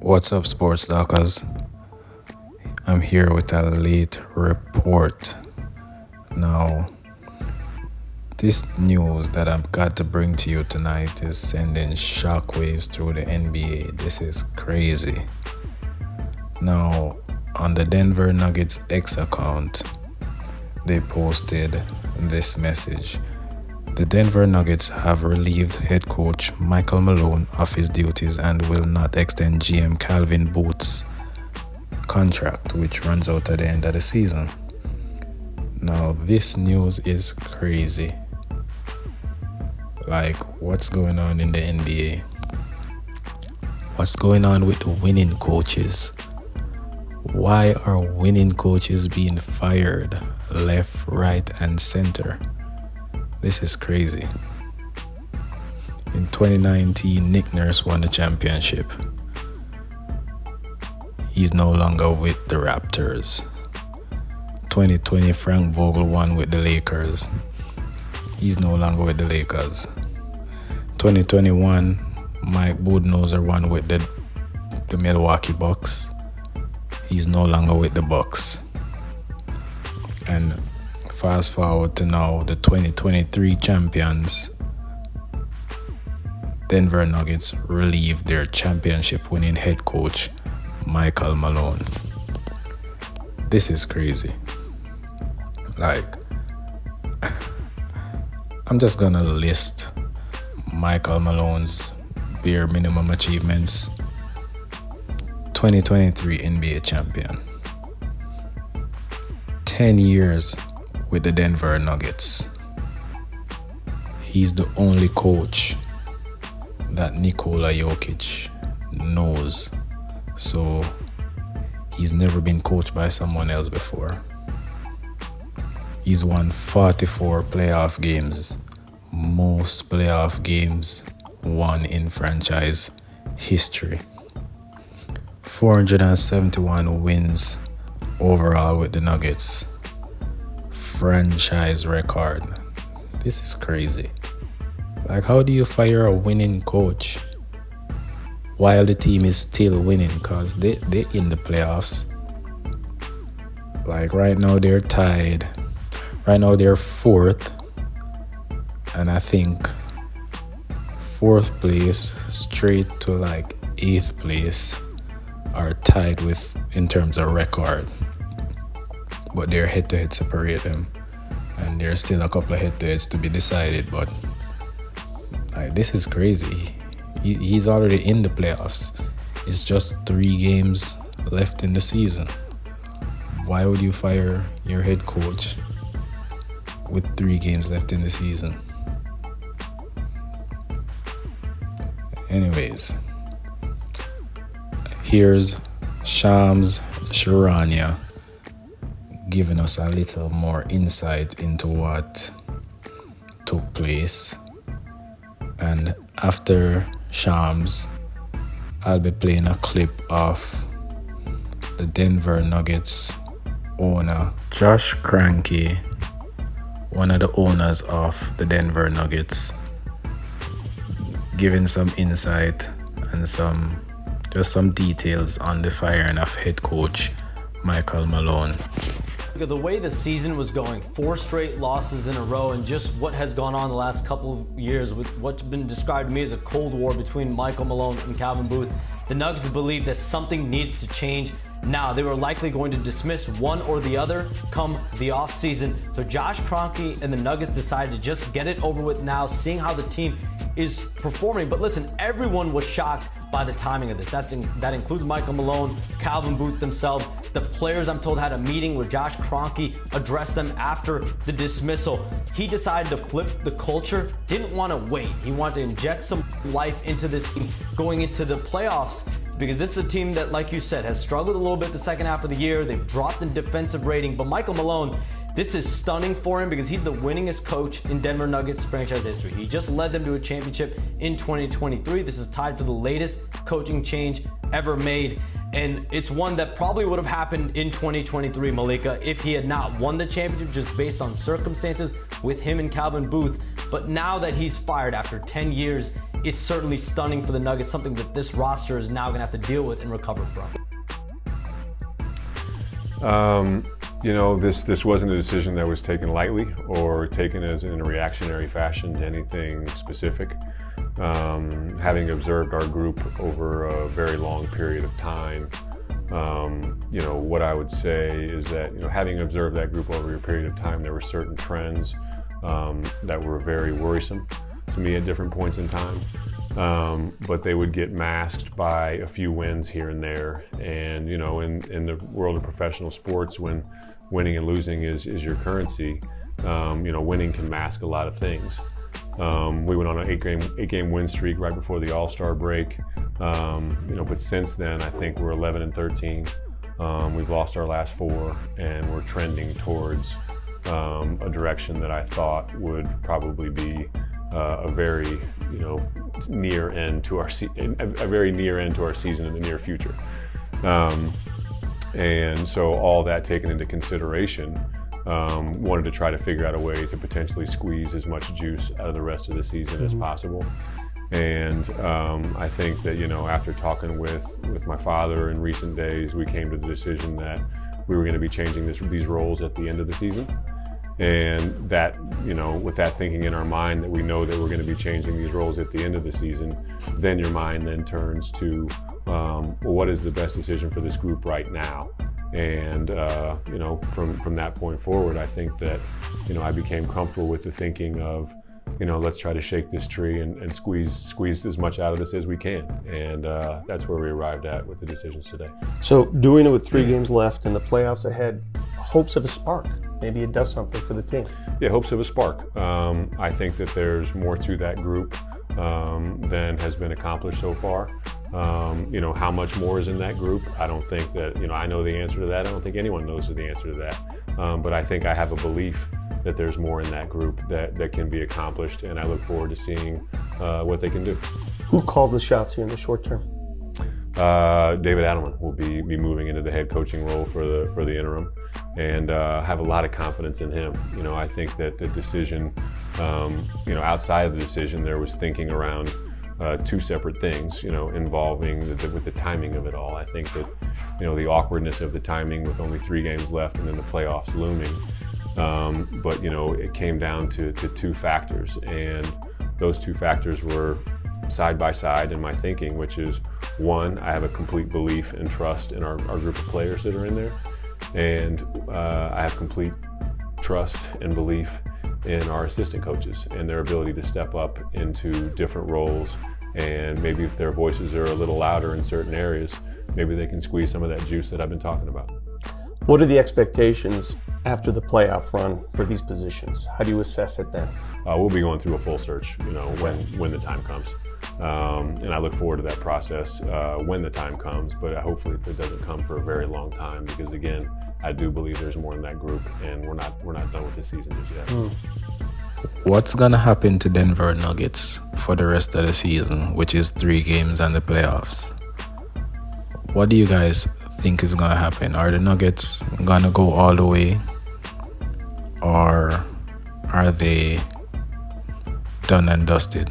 What's up, sports talkers? I'm here with a late report. Now, this news that I've got to bring to you tonight is sending shockwaves through the NBA. This is crazy. Now, on the Denver Nuggets X account, they posted this message. The Denver Nuggets have relieved head coach Michael Malone of his duties and will not extend GM Calvin Booth's contract, which runs out at the end of the season. Now, this news is crazy. Like, what's going on in the NBA? What's going on with the winning coaches? Why are winning coaches being fired left, right, and center? This is crazy. In 2019, Nick Nurse won the championship. He's no longer with the Raptors. 2020, Frank Vogel won with the Lakers. He's no longer with the Lakers. 2021, Mike Budenholzer won with the Milwaukee Bucks. He's no longer with the Bucks. And fast forward to now, the 2023 champions, Denver Nuggets, relieved their championship-winning head coach, Michael Malone. This is crazy. Like, I'm just gonna list Michael Malone's bare minimum achievements. 2023 NBA champion. 10 years with the Denver Nuggets. He's the only coach that Nikola Jokic knows. So he's never been coached by someone else before. He's won 44 playoff games, most playoff games won in franchise history. 471 wins overall with the Nuggets. Franchise record. This is crazy. Like, how do you fire a winning coach while the team is still winning? Because they're in the playoffs. Like, right now they're tied. Right now they're fourth. And I think fourth place straight to like 8th place are tied with in terms of record. But their head-to-head separate them. And there's still a couple of head-to-heads to be decided. But like, this is crazy. He's already in the playoffs. It's just 3 games left in the season. Why would you fire your head coach with 3 games left in the season? Anyways, here's Shams Charania giving us a little more insight into what took place. And after Shams, I'll be playing a clip of the Denver Nuggets owner, Josh Kroenke, one of the owners of the Denver Nuggets, giving some insight and some details on the firing of head coach Michael Malone. The way the season was going, 4 straight losses in a row, and just what has gone on the last couple of years with what's been described to me as a cold war between Michael Malone and Calvin Booth, the Nuggets believed that something needed to change. Now, they were likely going to dismiss one or the other come the offseason. So Josh Kroenke and the Nuggets decided to just get it over with now, seeing how the team is performing. But listen, everyone was shocked by the timing of this. That includes Michael Malone, Calvin Booth themselves. The players, I'm told, had a meeting where Josh Kroenke addressed them after the dismissal. He decided to flip the culture, didn't want to wait. He wanted to inject some life into this team going into the playoffs, because this is a team that, like you said, has struggled a little bit the second half of the year. They've dropped in defensive rating, but Michael Malone, this is stunning for him because he's the winningest coach in Denver Nuggets franchise history. He just led them to a championship in 2023. This is tied for the latest coaching change ever made. And it's one that probably would have happened in 2023, Malika, if he had not won the championship just based on circumstances with him and Calvin Booth. But now that he's fired after 10 years it's certainly stunning for the Nuggets, something that this roster is now going to have to deal with and recover from. This wasn't a decision that was taken lightly or taken as in a reactionary fashion to anything specific. Having observed our group over a very long period of time, what I would say is that, having observed that group over a period of time, there were certain trends that were very worrisome to me at different points in time. But they would get masked by a few wins here and there. And, in the world of professional sports, when winning and losing is your currency, winning can mask a lot of things. We went on an eight game win streak right before the All-Star break. But since then, I think we're 11-13. We've lost our last 4, and we're trending towards a direction that I thought would probably be a very, near end to our season in the near future. And so all that taken into consideration, wanted to try to figure out a way to potentially squeeze as much juice out of the rest of the season as possible. And I think that, after talking with my father in recent days, we came to the decision that we were going to be changing these roles at the end of the season. And that, with that thinking in our mind that we know that we're going to be changing these roles at the end of the season, then your mind then turns to, what is the best decision for this group right now? And, from that point forward, I think that, I became comfortable with the thinking of, let's try to shake this tree and squeeze as much out of this as we can. And that's where we arrived at with the decisions today. So doing it with 3 games left and the playoffs ahead, hopes of a spark. Maybe it does something for the team. Yeah, hopes of a spark. I think that there's more to that group than has been accomplished so far. How much more is in that group? I don't think that, I know the answer to that. I don't think anyone knows the answer to that. But I think I have a belief that there's more in that group that can be accomplished, and I look forward to seeing what they can do. Who calls the shots here in the short term? David Adelman will be moving into the head coaching role for the interim, and have a lot of confidence in him. I think that the decision, outside of the decision, there was thinking around 2 separate things, involving with the timing of it all. I think that, the awkwardness of the timing with only 3 games left and then the playoffs looming. But it came down to 2 factors, and those 2 factors were side by side in my thinking, which is, 1, I have a complete belief and trust in our group of players that are in there, and I have complete trust and belief in our assistant coaches and their ability to step up into different roles. And maybe if their voices are a little louder in certain areas, maybe they can squeeze some of that juice that I've been talking about. What are the expectations after the playoff run for these positions? How do you assess it then? We'll be going through a full search, when the time comes. And I look forward to that process when the time comes, but hopefully it doesn't come for a very long time, because again, I do believe there's more in that group, and we're not done with this season just yet. What's gonna happen to Denver Nuggets for the rest of the season, which is 3 games and the playoffs? What do you guys think is gonna happen? Are the Nuggets gonna go all the way, or are they done and dusted?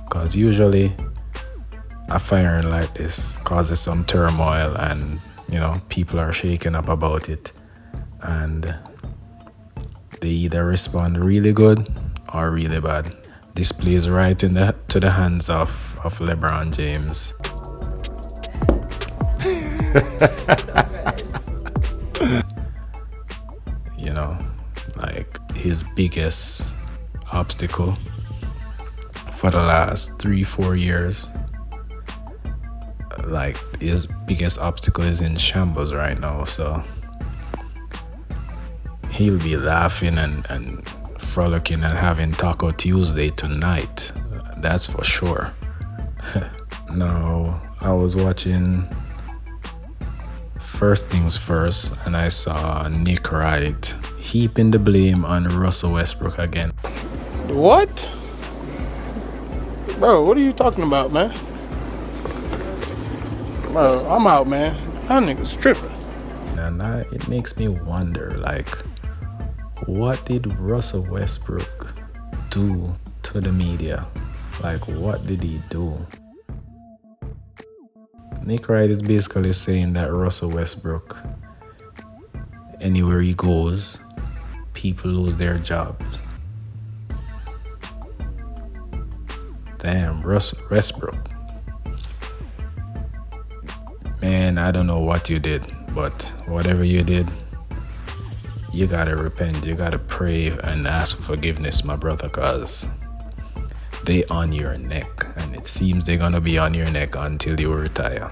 Because usually a firing like this causes some turmoil, and people are shaken up about it, and they either respond really good or really bad. This plays right to the hands of LeBron James. Like his biggest obstacle for the last 3-4 years, like his biggest obstacle is in shambles right now, so he'll be laughing and frolicking and having Taco Tuesday tonight, that's for sure. Now, I was watching First Things First, and I saw Nick Wright heaping the blame on Russell Westbrook again. What? Bro, what are you talking about, man? Bro, I'm out, man. That nigga's tripping. And it makes me wonder, like, what did Russell Westbrook do to the media? Like, what did he do? Nick Wright is basically saying that Russell Westbrook, anywhere he goes, people lose their jobs. Damn, Russell Westbrook. Man, I don't know what you did, but whatever you did, you gotta repent. You gotta pray and ask for forgiveness, my brother, cause they on your neck, and it seems they're gonna be on your neck until you retire.